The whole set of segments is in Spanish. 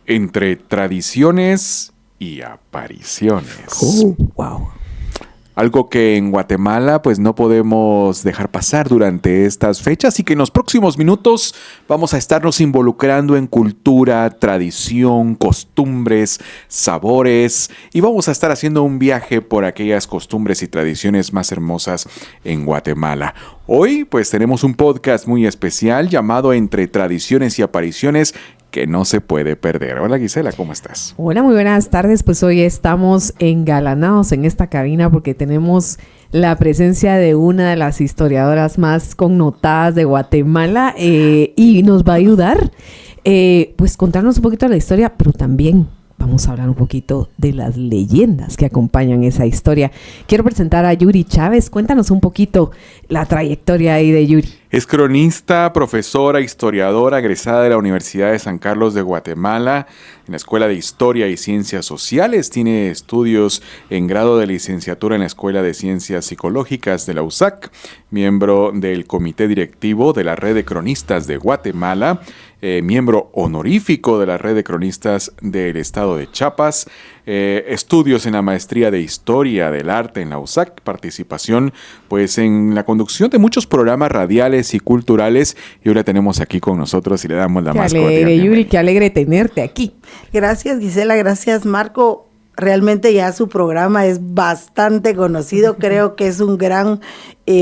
entre tradiciones y apariciones. Wow. Algo que en Guatemala pues no podemos dejar pasar durante estas fechas y que en los próximos minutos vamos a estarnos involucrando en cultura, tradición, costumbres, sabores y vamos a estar haciendo un viaje por aquellas costumbres y tradiciones más hermosas en Guatemala. Hoy pues tenemos un podcast muy especial llamado Entre Tradiciones y Apariciones que no se puede perder. Hola Gisela, ¿cómo estás? Hola, muy buenas tardes. Pues hoy estamos engalanados en esta cabina porque tenemos la presencia de una de las historiadoras más connotadas de Guatemala y nos va a ayudar pues contarnos un poquito de la historia, pero también vamos a hablar un poquito de las leyendas que acompañan esa historia. Quiero presentar a Yuri Chávez. Cuéntanos un poquito la trayectoria ahí de Yuri. Es cronista, profesora, historiadora, egresada de la Universidad de San Carlos de Guatemala, en la Escuela de Historia y Ciencias Sociales. Tiene estudios en grado de licenciatura en la Escuela de Ciencias Psicológicas de la USAC, miembro del Comité Directivo de la Red de Cronistas de Guatemala, miembro honorífico de la Red de Cronistas del Estado de Chiapas, estudios en la Maestría de Historia del Arte en la USAC, participación pues en la conducción de muchos programas radiales y culturales, y hoy la tenemos aquí con nosotros y le damos la más cordial bienvenida. Yuri, qué alegre tenerte aquí. Gracias Gisela, gracias Marco. Realmente ya su programa es bastante conocido. Creo que es un gran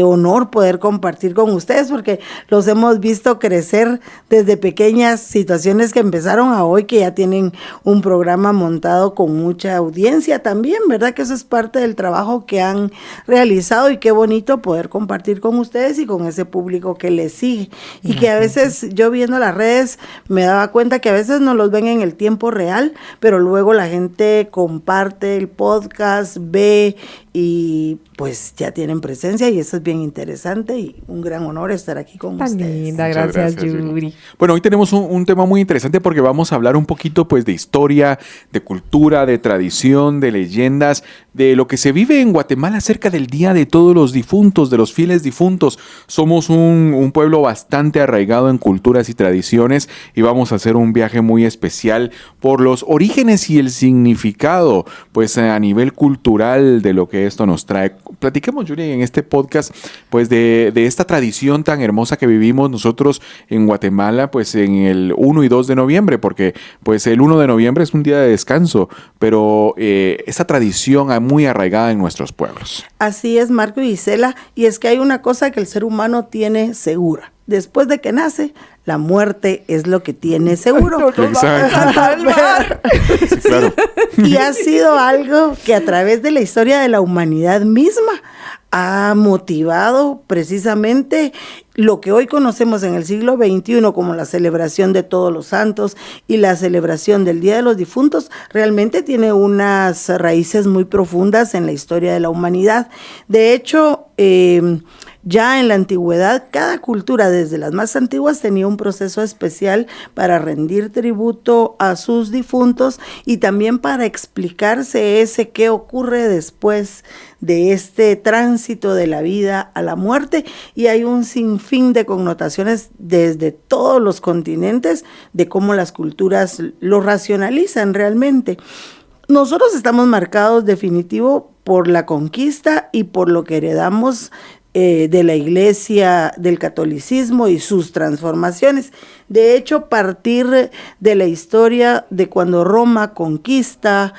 honor poder compartir con ustedes porque los hemos visto crecer desde pequeñas situaciones que empezaron a hoy, que ya tienen un programa montado con mucha audiencia también, ¿verdad? Que eso es parte del trabajo que han realizado y qué bonito poder compartir con ustedes y con ese público que les sigue. Y que a veces yo viendo las redes me daba cuenta que a veces no los ven en el tiempo real, pero luego la gente comparte el podcast, ve y pues ya tienen presencia y eso es bien interesante y un gran honor estar aquí con Tan ustedes. linda, gracias Yuri. Bueno, hoy tenemos un tema muy interesante porque vamos a hablar un poquito pues de historia, de cultura, de tradición, de leyendas, de lo que se vive en Guatemala acerca del Día de Todos los Difuntos, de los fieles difuntos. Somos un pueblo bastante arraigado en culturas y tradiciones y vamos a hacer un viaje muy especial por los orígenes y el significado pues a nivel cultural de lo que esto nos trae. Platiquemos, Yuri, en este podcast pues de esta tradición tan hermosa que vivimos nosotros en Guatemala pues en el 1 y 2 de noviembre, porque pues el 1 de noviembre es un día de descanso, pero esta tradición muy arraigada en nuestros pueblos. Así es, Marco y Gisela, y es que hay una cosa que el ser humano tiene segura. Después de que nace, la muerte es lo que tiene seguro. Exacto. Sí, claro. Y ha sido algo que a través de la historia de la humanidad misma ha motivado precisamente lo que hoy conocemos en el siglo XXI como la celebración de Todos los Santos y la celebración del Día de los Difuntos. Realmente tiene unas raíces muy profundas en la historia de la humanidad. De hecho, ya en la antigüedad, cada cultura, desde las más antiguas, tenía un proceso especial para rendir tributo a sus difuntos y también para explicarse ese qué ocurre después de este tránsito de la vida a la muerte, y hay un sinfín de connotaciones desde todos los continentes de cómo las culturas lo racionalizan realmente. Nosotros estamos marcados definitivo por la conquista y por lo que heredamos de la iglesia, del catolicismo y sus transformaciones. De hecho, partir de la historia de cuando Roma conquista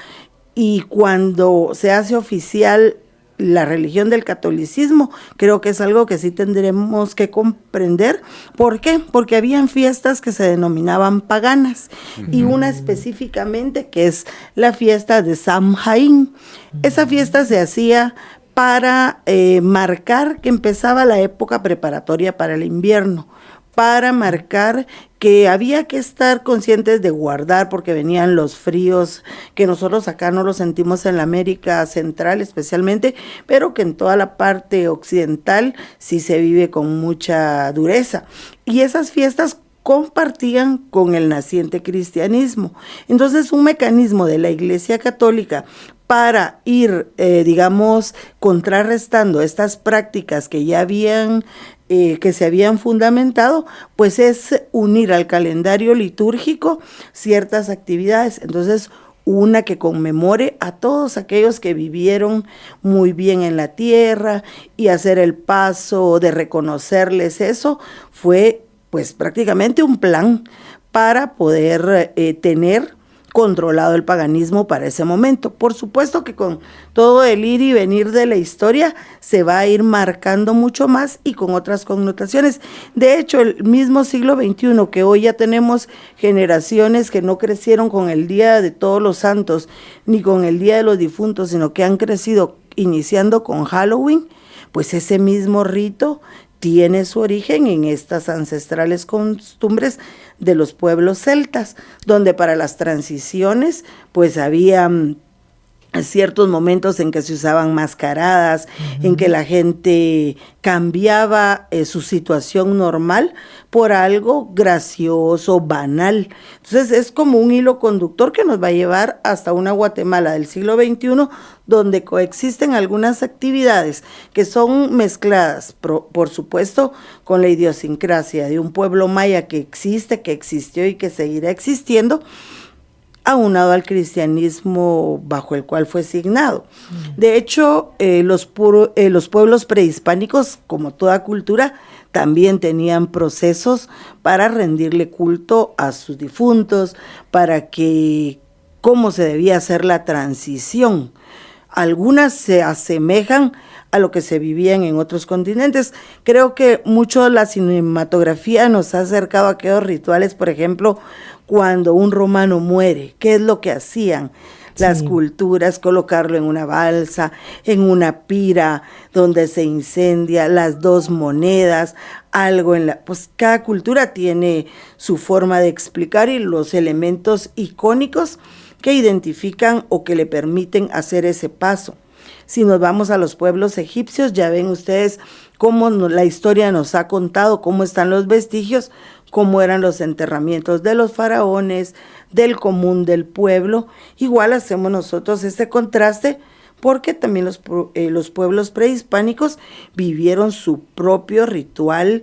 y cuando se hace oficial la religión del catolicismo, creo que es algo que sí tendremos que comprender. ¿Por qué? Porque habían fiestas que se denominaban paganas, y una específicamente que es la fiesta de Samhain. Esa fiesta se hacía para marcar que empezaba la época preparatoria para el invierno, para marcar que había que estar conscientes de guardar porque venían los fríos que nosotros acá no los sentimos en la América Central especialmente, pero que en toda la parte occidental sí se vive con mucha dureza. Y esas fiestas compartían con el naciente cristianismo. Entonces, un mecanismo de la Iglesia Católica para ir, contrarrestando estas prácticas que ya habían, que se habían fundamentado, pues es unir al calendario litúrgico ciertas actividades. Entonces, una que conmemore a todos aquellos que vivieron muy bien en la tierra, y hacer el paso de reconocerles eso fue pues prácticamente un plan para poder tener controlado el paganismo para ese momento. Por supuesto que con todo el ir y venir de la historia se va a ir marcando mucho más y con otras connotaciones. De hecho, el mismo siglo XXI, que hoy ya tenemos generaciones que no crecieron con el Día de Todos los Santos ni con el Día de los Difuntos, sino que han crecido iniciando con Halloween, pues ese mismo rito tiene su origen en estas ancestrales costumbres de los pueblos celtas, donde para las transiciones pues había ciertos momentos en que se usaban mascaradas, en que la gente cambiaba su situación normal por algo gracioso, banal. Entonces es como un hilo conductor que nos va a llevar hasta una Guatemala del siglo XXI, donde coexisten algunas actividades que son mezcladas, por supuesto, con la idiosincrasia de un pueblo maya que existe, que existió y que seguirá existiendo, aunado al cristianismo bajo el cual fue signado. De hecho, los pueblos prehispánicos, como toda cultura, también tenían procesos para rendirle culto a sus difuntos, para que cómo se debía hacer la transición. Algunas se asemejan a lo que se vivían en otros continentes. Creo que mucho la cinematografía nos ha acercado a aquellos rituales, por ejemplo, cuando un romano muere, ¿qué es lo que hacían? Las culturas, colocarlo en una balsa, en una pira donde se incendia, las 2 monedas, algo pues cada cultura tiene su forma de explicar y los elementos icónicos que identifican o que le permiten hacer ese paso. Si nos vamos a los pueblos egipcios, ya ven ustedes cómo la historia nos ha contado, cómo están los vestigios, cómo eran los enterramientos de los faraones, del común del pueblo. Igual hacemos nosotros este contraste, porque también los pueblos prehispánicos vivieron su propio ritual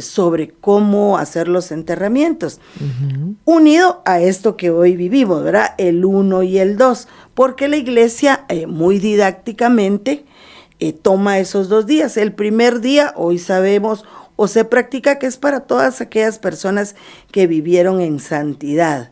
sobre cómo hacer los enterramientos, unido a esto que hoy vivimos, ¿verdad? El 1 y el 2, porque la iglesia muy didácticamente toma esos 2 días. El primer día, hoy sabemos o se practica que es para todas aquellas personas que vivieron en santidad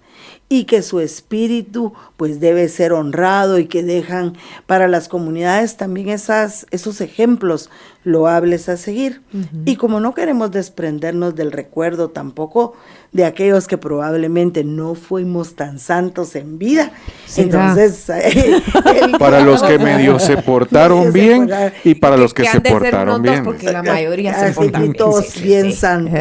y que su espíritu pues debe ser honrado, y que dejan para las comunidades también esos ejemplos loables a seguir. Y como no queremos desprendernos del recuerdo tampoco de aquellos que probablemente no fuimos tan santos en vida, entonces para los que medio se portaron bien y para los que se portaron bien, porque la mayoría se portan bien. Todos bien santos.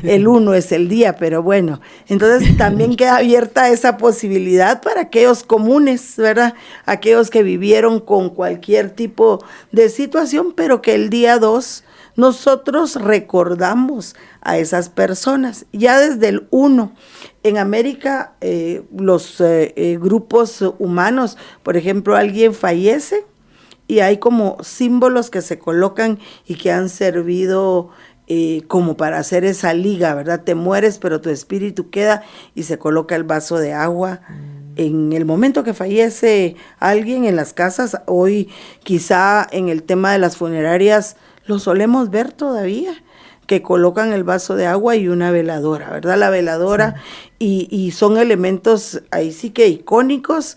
El 1 es el día, pero bueno, entonces también queda abierta esa posibilidad para aquellos comunes, ¿verdad? Aquellos que vivieron con cualquier tipo de situación, pero que el día 2 nosotros recordamos a esas personas. Ya desde el 1, en América, los grupos humanos, por ejemplo, alguien fallece y hay como símbolos que se colocan y que han servido como para hacer esa liga, ¿verdad? Te mueres, pero tu espíritu queda, y se coloca el vaso de agua. En el momento que fallece alguien en las casas, hoy quizá en el tema de las funerarias lo solemos ver todavía, que colocan el vaso de agua y una veladora, ¿verdad? La veladora, y son elementos ahí sí que icónicos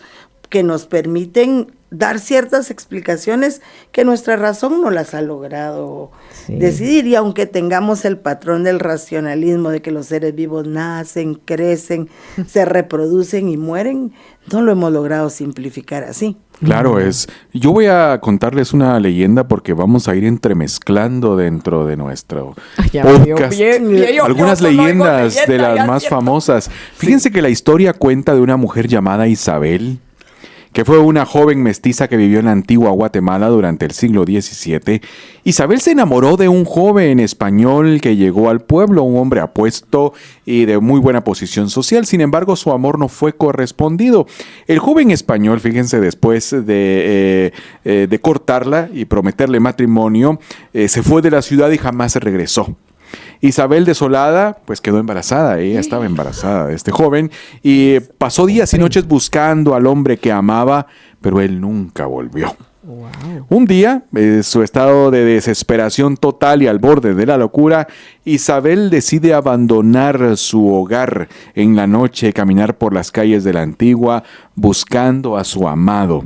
que nos permiten dar ciertas explicaciones que nuestra razón no las ha logrado decidir. Y aunque tengamos el patrón del racionalismo de que los seres vivos nacen, crecen, se reproducen y mueren, no lo hemos logrado simplificar así. Claro, yo voy a contarles una leyenda porque vamos a ir entremezclando dentro de nuestro podcast algunas leyendas de las más famosas. Fíjense que la historia cuenta de una mujer llamada Isabel, que fue una joven mestiza que vivió en la antigua Guatemala durante el siglo XVII. Isabel se enamoró de un joven español que llegó al pueblo, un hombre apuesto y de muy buena posición social. Sin embargo, su amor no fue correspondido. El joven español, fíjense, después de cortarla y prometerle matrimonio, se fue de la ciudad y jamás regresó. Isabel, desolada, pues quedó embarazada. Ella estaba embarazada de este joven y pasó días y noches buscando al hombre que amaba, pero él nunca volvió. Wow. Un día, su estado de desesperación total y al borde de la locura, Isabel decide abandonar su hogar en la noche, caminar por las calles de la Antigua buscando a su amado.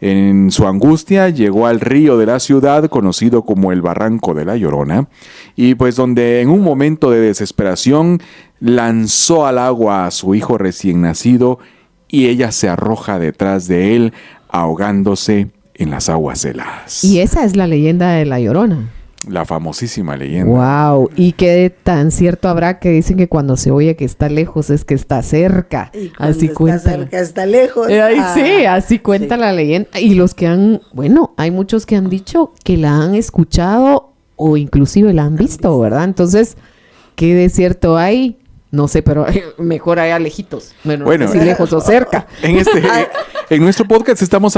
En su angustia llegó al río de la ciudad, conocido como el Barranco de la Llorona, y pues donde en un momento de desesperación lanzó al agua a su hijo recién nacido y ella se arroja detrás de él, ahogándose en las aguas heladas. Y esa es la leyenda de La Llorona. La famosísima leyenda. Wow, y qué tan cierto habrá que dicen que cuando se oye que está lejos es que está cerca. Y cuando así está cuenta. cerca, está lejos. Sí, así cuenta sí. la leyenda. Y los que hay muchos que han dicho que la han escuchado o inclusive la han visto, ¿verdad? Entonces, ¿qué de cierto hay? No sé, pero mejor allá lejitos. Bueno, no sé si lejos o cerca. En nuestro podcast vamos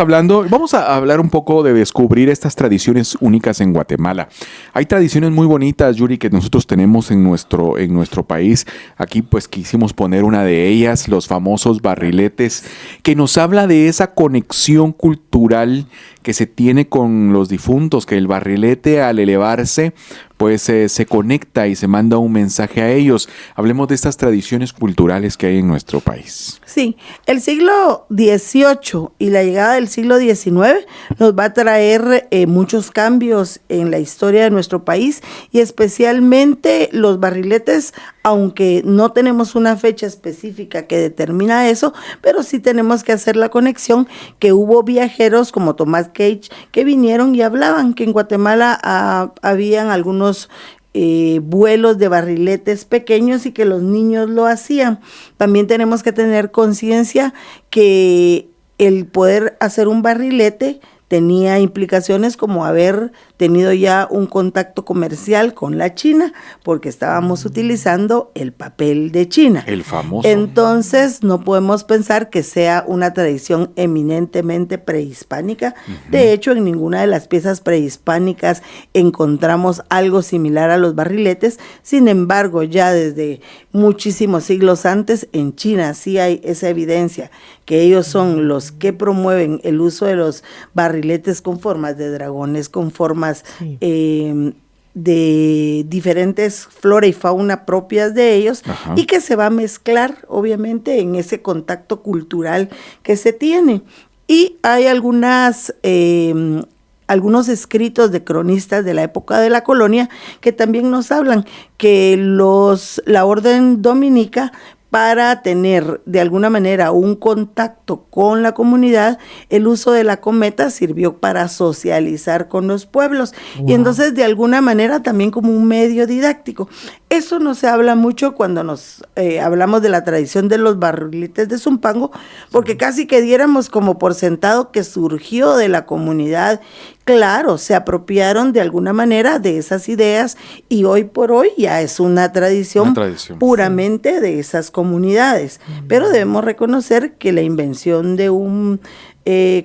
a hablar un poco de descubrir estas tradiciones únicas en Guatemala. Hay tradiciones muy bonitas, Yuri, que nosotros tenemos en nuestro país. Aquí pues quisimos poner una de ellas, los famosos barriletes, que nos habla de esa conexión cultural que se tiene con los difuntos, que el barrilete al elevarse pues se conecta y se manda un mensaje a ellos. Hablemos de estas tradiciones culturales que hay en nuestro país. Sí, el siglo XVIII y la llegada del siglo XIX nos va a traer muchos cambios en la historia de nuestro país y especialmente los barriletes, aunque no tenemos una fecha específica que determina eso, pero sí tenemos que hacer la conexión que hubo viajeros como Tomás Cage que vinieron y hablaban que en Guatemala habían algunos vuelos de barriletes pequeños y que los niños lo hacían. También tenemos que tener conciencia que el poder hacer un barrilete tenía implicaciones como haber tenido ya un contacto comercial con la China, porque estábamos utilizando el papel de China. El famoso. Entonces, no podemos pensar que sea una tradición eminentemente prehispánica. Uh-huh. De hecho, en ninguna de las piezas prehispánicas encontramos algo similar a los barriletes. Sin embargo, ya desde muchísimos siglos antes, en China sí hay esa evidencia que ellos son los que promueven el uso de los barriletes con formas de dragones, con formas de diferentes flora y fauna propias de ellos. Ajá. Y que se va a mezclar obviamente en ese contacto cultural que se tiene. Y hay algunos escritos de cronistas de la época de la colonia que también nos hablan que la orden dominica, para tener de alguna manera un contacto con la comunidad, el uso de la cometa sirvió para socializar con los pueblos. Wow. Y entonces de alguna manera también como un medio didáctico. Eso no se habla mucho cuando nos hablamos de la tradición de los barriletes de Zumpango, porque casi que diéramos como por sentado que surgió de la comunidad. Claro, se apropiaron de alguna manera de esas ideas y hoy por hoy ya es una tradición puramente de esas comunidades. Pero debemos reconocer que la invención de un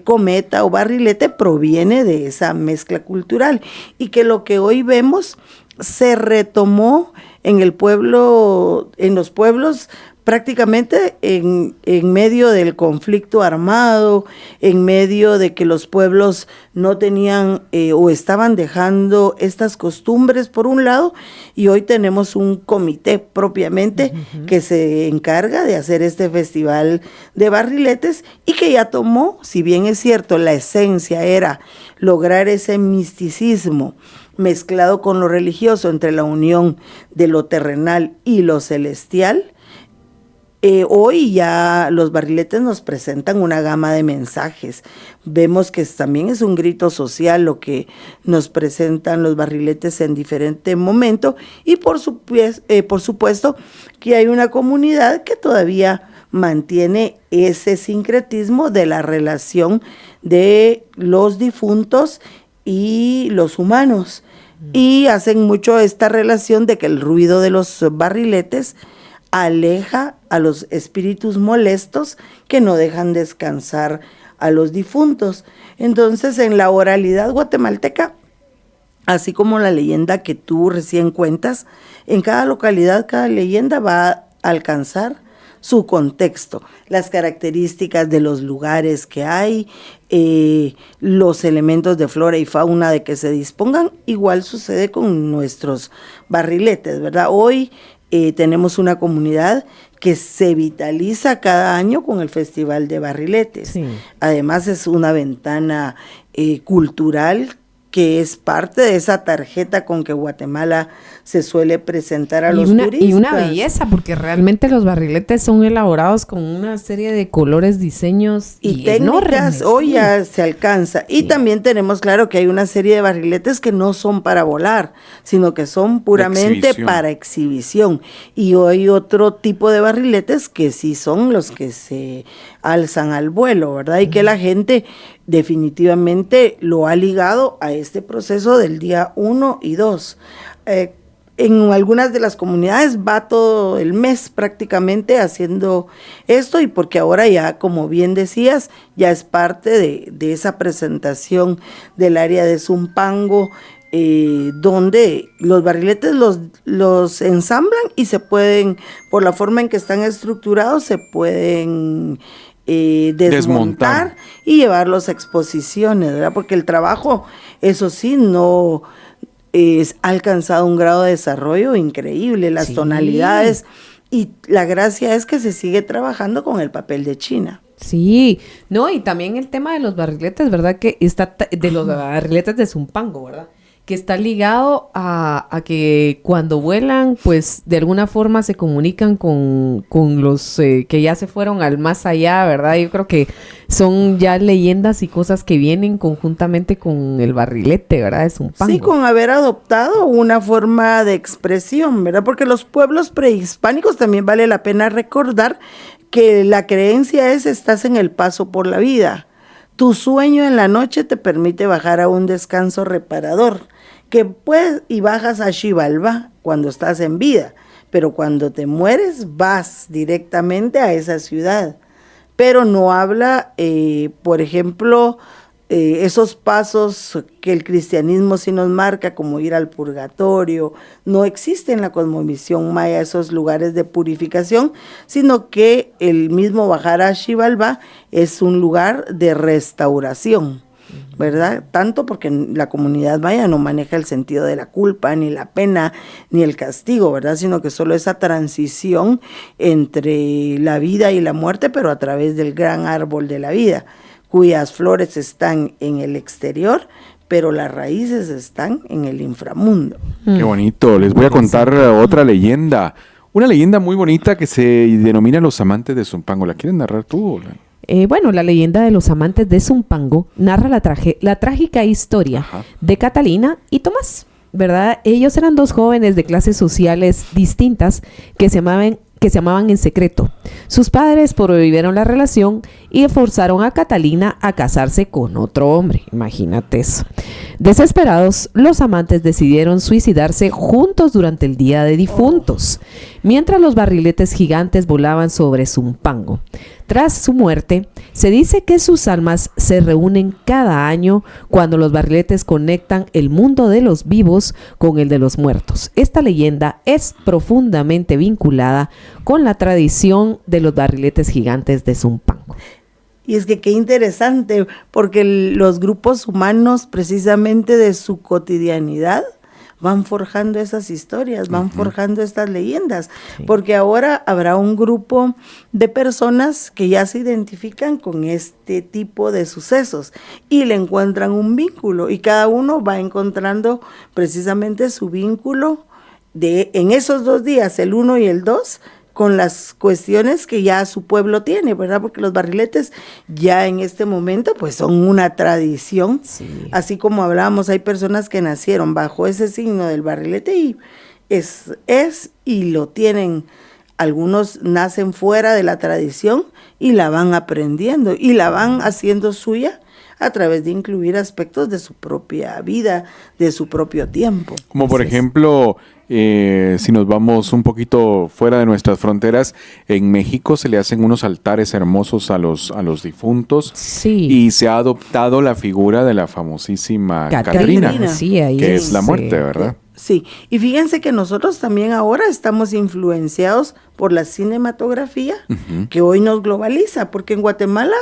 cometa o barrilete proviene de esa mezcla cultural y que lo que hoy vemos se retomó en el pueblo, en los pueblos, prácticamente en medio del conflicto armado, en medio de que los pueblos no tenían o estaban dejando estas costumbres por un lado, y hoy tenemos un comité propiamente que se encarga de hacer este festival de barriletes y que ya tomó, si bien es cierto, la esencia era lograr ese misticismo mezclado con lo religioso entre la unión de lo terrenal y lo celestial. Hoy ya los barriletes nos presentan una gama de mensajes. Vemos que también es un grito social lo que nos presentan los barriletes en diferente momento y por supuesto que hay una comunidad que todavía mantiene ese sincretismo de la relación de los difuntos y los humanos. Y hacen mucho esta relación de que el ruido de los barriletes aleja a los espíritus molestos que no dejan descansar a los difuntos. Entonces, en la oralidad guatemalteca, así como la leyenda que tú recién cuentas, en cada localidad, cada leyenda va a alcanzar su contexto, las características de los lugares que hay, los elementos de flora y fauna de que se dispongan. Igual sucede con nuestros barriletes, ¿verdad? Hoy tenemos una comunidad que se vitaliza cada año con el Festival de Barriletes. Sí. Además es una ventana cultural que es parte de esa tarjeta con que Guatemala se suele presentar a los turistas. Y una belleza, porque realmente los barriletes son elaborados con una serie de colores, diseños y técnicas, enormes. Hoy ya se alcanza. Y también tenemos claro que hay una serie de barriletes que no son para volar, sino que son puramente para exhibición. Y hoy otro tipo de barriletes que sí son los que se alzan al vuelo, ¿verdad? Y que la gente definitivamente lo ha ligado a este proceso del día 1 y 2. En algunas de las comunidades va todo el mes prácticamente haciendo esto, y porque ahora ya, como bien decías, ya es parte de esa presentación del área de Zumpango, donde los barriletes los ensamblan y se pueden, por la forma en que están estructurados, se pueden desmontar y llevarlos a exposiciones, ¿verdad? Porque el trabajo, eso sí, no ha alcanzado un grado de desarrollo increíble, las tonalidades, y la gracia es que se sigue trabajando con el papel de China. Sí, no, y también el tema de los barriletes, ¿verdad? Que está de los barriletes de Zumpango, ¿verdad? Que está ligado a que cuando vuelan, pues de alguna forma se comunican con los que ya se fueron al más allá, ¿verdad? Yo creo que son ya leyendas y cosas que vienen conjuntamente con el barrilete, ¿verdad? De Zumpango. Sí, con haber adoptado una forma de expresión, ¿verdad? Porque los pueblos prehispánicos también vale la pena recordar que la creencia es: estás en el paso por la vida. Tu sueño en la noche te permite bajar a un descanso reparador, que pues y bajas a Xibalbá cuando estás en vida, pero cuando te mueres vas directamente a esa ciudad. Pero no habla, por ejemplo, esos pasos que el cristianismo sí nos marca, como ir al purgatorio. No existe en la cosmovisión maya esos lugares de purificación, sino que el mismo bajar a Xibalbá es un lugar de restauración, ¿verdad? Tanto porque la comunidad maya no maneja el sentido de la culpa, ni la pena, ni el castigo, ¿verdad? Sino que solo esa transición entre la vida y la muerte, pero a través del gran árbol de la vida, cuyas flores están en el exterior, pero las raíces están en el inframundo. Qué bonito. Les voy a contar otra leyenda. Una leyenda muy bonita que se denomina Los Amantes de Zumpango. ¿La quieren narrar tú? Bueno, la leyenda de los amantes de Zumpango narra la trágica historia de Catalina y Tomás, ¿verdad? Ellos eran dos jóvenes de clases sociales distintas que se amaban en secreto. Sus padres prohibieron la relación y forzaron a Catalina a casarse con otro hombre. Imagínate eso. Desesperados, los amantes decidieron suicidarse juntos durante el Día de Difuntos, mientras los barriletes gigantes volaban sobre Zumpango. Tras su muerte, se dice que sus almas se reúnen cada año cuando los barriletes conectan el mundo de los vivos con el de los muertos. Esta leyenda es profundamente vinculada con la tradición de los barriletes gigantes de Zumpango. Y es que qué interesante, porque los grupos humanos, precisamente de su cotidianidad, van forjando esas historias, van forjando estas leyendas, porque ahora habrá un grupo de personas que ya se identifican con este tipo de sucesos y le encuentran un vínculo, y cada uno va encontrando precisamente su vínculo en esos 2 días, el 1 y el 2, con las cuestiones que ya su pueblo tiene, ¿verdad? Porque los barriletes ya en este momento pues son una tradición, así como hablábamos, hay personas que nacieron bajo ese signo del barrilete y es y lo tienen Algunos nacen fuera de la tradición y la van aprendiendo y la van haciendo suya a través de incluir aspectos de su propia vida, de su propio tiempo. Como por ejemplo, si nos vamos un poquito fuera de nuestras fronteras, en México se le hacen unos altares hermosos a los difuntos. Sí. Y se ha adoptado la figura de la famosísima Catrina, Sí, ahí que es la muerte, ¿verdad? Sí, y fíjense que nosotros también ahora estamos influenciados por la cinematografía que hoy nos globaliza, porque en Guatemala,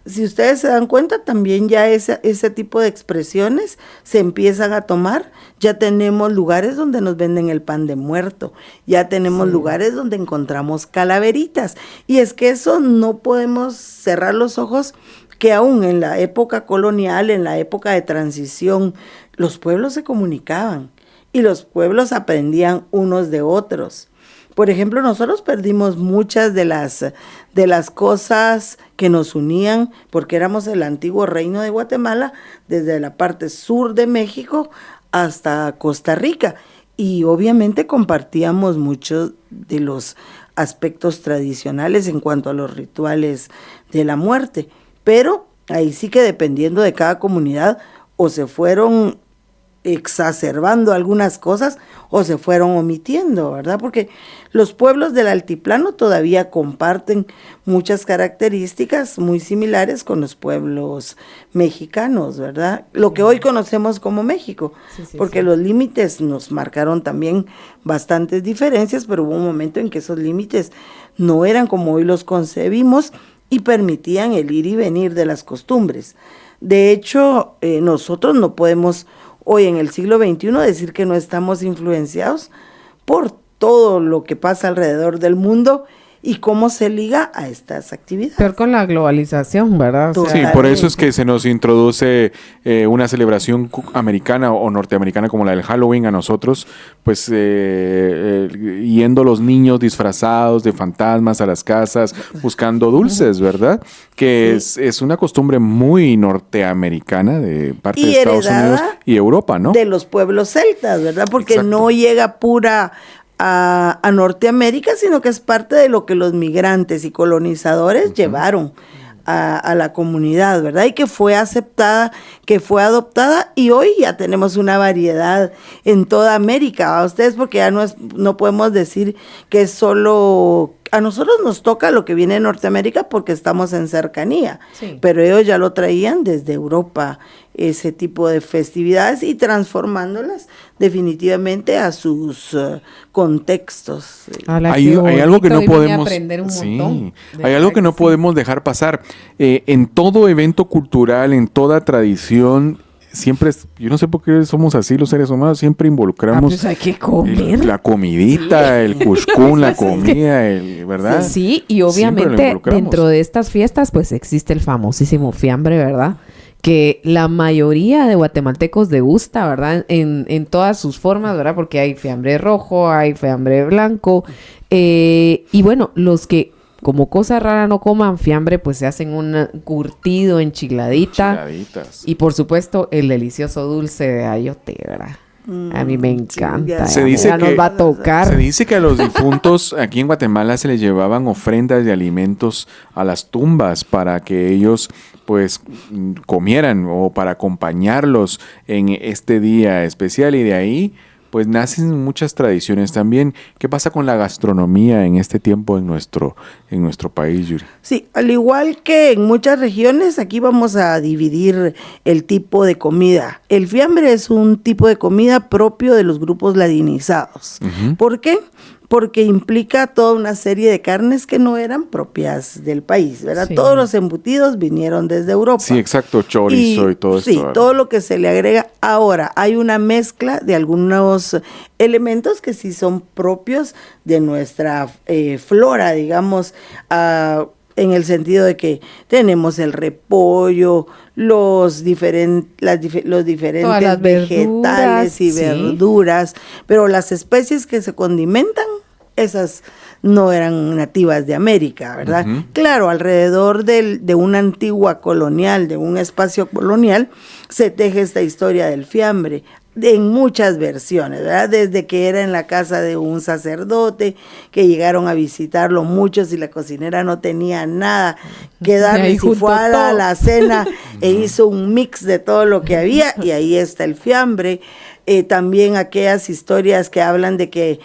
si ustedes se dan cuenta, también ya ese tipo de expresiones se empiezan a tomar. Ya tenemos lugares donde nos venden el pan de muerto, ya tenemos lugares donde encontramos calaveritas, y es que eso no podemos cerrar los ojos, que aún en la época colonial, en la época de transición, los pueblos se comunicaban. Y los pueblos aprendían unos de otros. Por ejemplo, nosotros perdimos muchas de las cosas que nos unían, porque éramos el antiguo reino de Guatemala, desde la parte sur de México hasta Costa Rica. Y obviamente compartíamos muchos de los aspectos tradicionales en cuanto a los rituales de la muerte. Pero ahí sí que dependiendo de cada comunidad, o se fueron exacerbando algunas cosas o se fueron omitiendo, ¿verdad? Porque los pueblos del altiplano todavía comparten muchas características muy similares con los pueblos mexicanos, ¿verdad? Lo que hoy conocemos como México, porque los límites nos marcaron también bastantes diferencias, pero hubo un momento en que esos límites no eran como hoy los concebimos y permitían el ir y venir de las costumbres. De hecho, nosotros no podemos hoy en el siglo XXI decir que no estamos influenciados por todo lo que pasa alrededor del mundo y cómo se liga a estas actividades. Peor con la globalización, ¿verdad? Sí, por eso es que se nos introduce una celebración americana o norteamericana como la del Halloween a nosotros, pues yendo los niños disfrazados de fantasmas a las casas, buscando dulces, ¿verdad? Que es una costumbre muy norteamericana de parte de Estados Unidos y Europa, ¿no? De los pueblos celtas, ¿verdad? Porque no llega pura a Norteamérica, sino que es parte de lo que los migrantes y colonizadores llevaron a la comunidad, ¿verdad? Y que fue aceptada, que fue adoptada, y hoy ya tenemos una variedad en toda América, ¿a ustedes? Porque ya no podemos decir que solo a nosotros nos toca lo que viene de Norteamérica porque estamos en cercanía, pero ellos ya lo traían desde Europa, ese tipo de festividades, y transformándolas definitivamente a sus contextos. Hay algo que no podemos, hay algo que no podemos dejar pasar. En todo evento cultural, en toda tradición, siempre, yo no sé por qué somos así los seres humanos, siempre involucramos pues hay que comer. La comidita, el cuscún, la comida, ¿verdad? Sí, y obviamente dentro de estas fiestas pues existe el famosísimo fiambre, ¿verdad? Que la mayoría de guatemaltecos degusta, ¿verdad? En todas sus formas, ¿verdad? Porque hay fiambre rojo, hay fiambre blanco, y bueno, los que como cosa rara no coman fiambre, pues se hacen un curtido, enchiladitas. Y por supuesto, el delicioso dulce de ayote, ¿verdad? A mí me encanta. Se dice ya nos va a tocar. Se dice que a los difuntos aquí en Guatemala se les llevaban ofrendas de alimentos a las tumbas para que ellos pues comieran o para acompañarlos en este día especial, y de ahí pues nacen muchas tradiciones también. ¿Qué pasa con la gastronomía en este tiempo en nuestro país, Yuri? Sí, al igual que en muchas regiones, aquí vamos a dividir el tipo de comida. El fiambre es un tipo de comida propio de los grupos ladinizados. ¿Por qué? Porque implica toda una serie de carnes que no eran propias del país, ¿verdad? Sí. Todos los embutidos vinieron desde Europa. Sí, exacto, chorizo y todo esto. Sí, todo lo que se le agrega. Ahora, hay una mezcla de algunos elementos que sí son propios de nuestra flora, digamos, en el sentido de que tenemos el repollo, los diferentes vegetales y verduras, pero las especies que se condimentan, esas no eran nativas de América, ¿verdad? Claro, alrededor de una antigua colonial, de un espacio colonial, se teje esta historia del fiambre. en muchas versiones, ¿verdad? Desde que era en la casa de un sacerdote, que llegaron a visitarlo muchos y la cocinera no tenía nada que darle, si fue a la cena e hizo un mix de todo lo que había, y ahí está el fiambre. También aquellas historias que hablan de que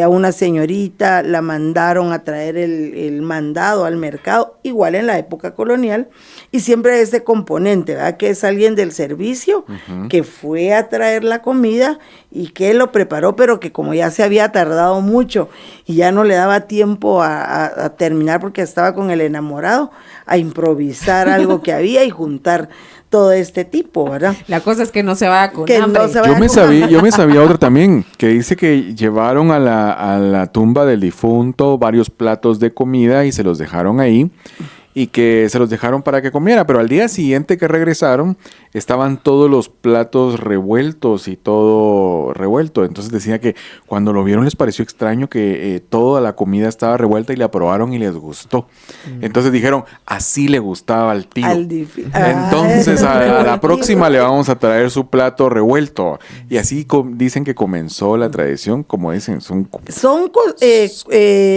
a una señorita la mandaron a traer el mandado al mercado, igual en la época colonial, y siempre ese componente, ¿verdad? Que es alguien del servicio que fue a traer la comida y que lo preparó, pero que como ya se había tardado mucho y ya no le daba tiempo a terminar porque estaba con el enamorado, a improvisar algo que había y juntar todo este tipo, ¿verdad? La cosa es que no se vaya con Que hambre. no se vaya Yo me sabía otra también, que dice que llevaron a la tumba del difunto varios platos de comida y se los dejaron ahí, y que se los dejaron para que comiera, pero al día siguiente que regresaron estaban todos los platos revueltos y todo revuelto. Entonces decía que cuando lo vieron les pareció extraño que toda la comida estaba revuelta, y la probaron y les gustó. Entonces dijeron, así le gustaba al tío. Entonces a la próxima le vamos a traer su plato revuelto. Y así dicen que comenzó la tradición, como dicen, son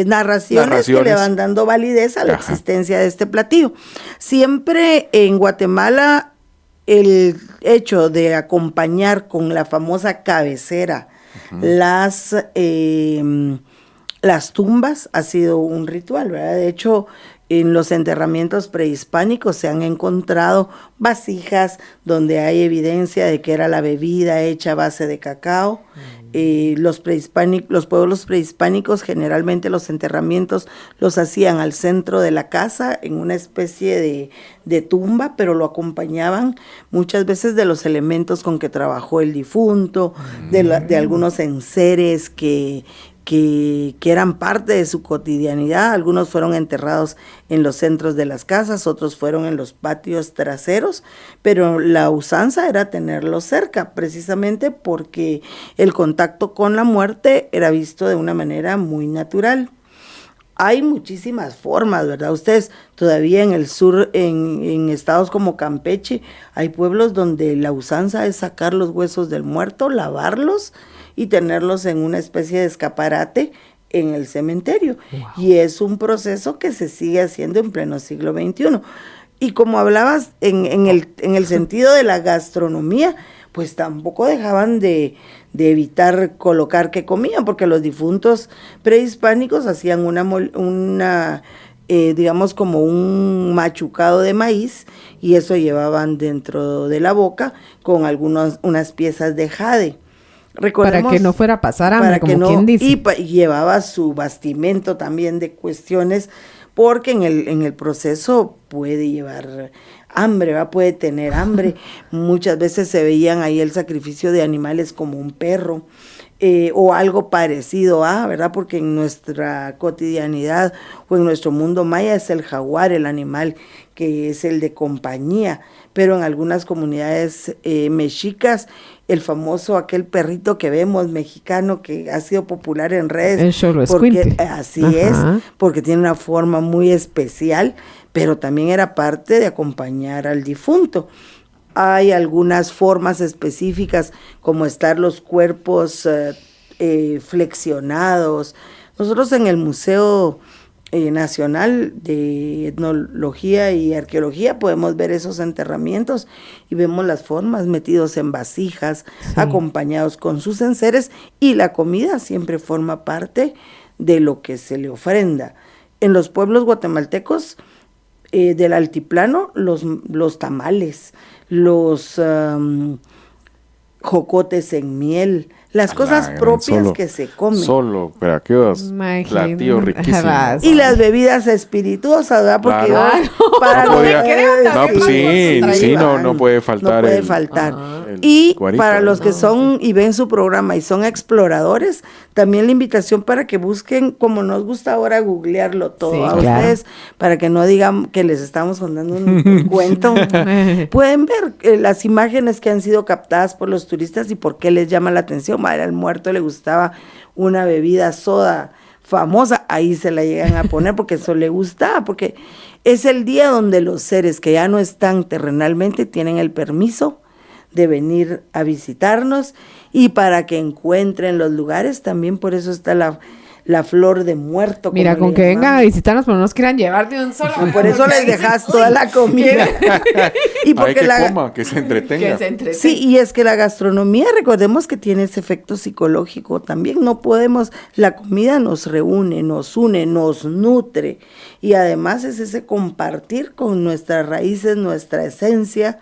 narraciones que le van dando validez a la existencia de este platillo. Siempre en Guatemala el hecho de acompañar con la famosa cabecera las tumbas ha sido un ritual, ¿verdad? De hecho, en los enterramientos prehispánicos se han encontrado vasijas donde hay evidencia de que era la bebida hecha a base de cacao. Los pueblos prehispánicos, generalmente los enterramientos los hacían al centro de la casa, en una especie de tumba, pero lo acompañaban muchas veces de los elementos con que trabajó el difunto, de algunos enseres que eran parte de su cotidianidad. Algunos fueron enterrados en los centros de las casas, otros fueron en los patios traseros, pero la usanza era tenerlos cerca, precisamente porque el contacto con la muerte era visto de una manera muy natural. Hay muchísimas formas, ¿verdad? Ustedes todavía en el sur, en estados como Campeche, hay pueblos donde la usanza es sacar los huesos del muerto, lavarlos y tenerlos en una especie de escaparate en el cementerio. Wow. Y es un proceso que se sigue haciendo en pleno siglo XXI. Y como hablabas en el sentido de la gastronomía, pues tampoco dejaban de evitar colocar qué comían, porque los difuntos prehispánicos hacían digamos como un machucado de maíz, y eso llevaban dentro de la boca con unas piezas de jade. Para que no fuera a pasar hambre, como quien dice. Y llevaba su bastimento también de cuestiones, porque en el proceso puede llevar hambre, ¿va? Puede tener hambre. Muchas veces se veían ahí el sacrificio de animales como un perro, o algo parecido ¿verdad? Porque en nuestra cotidianidad o en nuestro mundo maya es el jaguar el animal que es el de compañía, pero en algunas comunidades mexicas, el famoso aquel perrito que vemos mexicano que ha sido popular en redes, el xoloescuintle. Así es, porque tiene una forma muy especial, pero también era parte de acompañar al difunto. Hay algunas formas específicas, como estar los cuerpos flexionados. Nosotros en el Museo Nacional de Etnología y Arqueología podemos ver esos enterramientos y vemos las formas metidos en vasijas, acompañados con sus enseres, y la comida siempre forma parte de lo que se le ofrenda. En los pueblos guatemaltecos del altiplano, los tamales, los jocotes en miel, las cosas propias que se comen. Pero aquellos platillos riquísimos. Y las bebidas espirituosas, ¿verdad? Porque para no puede faltar. No puede faltar. Y guarito, para los que son y ven su programa y son exploradores, también la invitación para que busquen, como nos gusta ahora googlearlo todo a ustedes, para que no digan que les estamos contando un cuento. Pueden ver las imágenes que han sido captadas por los turistas y por qué les llama la atención. Al muerto le gustaba una bebida soda famosa, ahí se la llegan a poner porque eso le gustaba, porque es el día donde los seres que ya no están terrenalmente tienen el permiso de venir a visitarnos y para que encuentren los lugares. También por eso está la flor de muerto. Mira, con que vengan a visitarnos, pero no nos quieran llevar de un solo. Por eso les dejas toda la comida. Y porque que se entretenga. Sí, y es que la gastronomía, recordemos que tiene ese efecto psicológico también. No podemos, la comida nos reúne, nos une, nos nutre. Y además es ese compartir con nuestras raíces, nuestra esencia.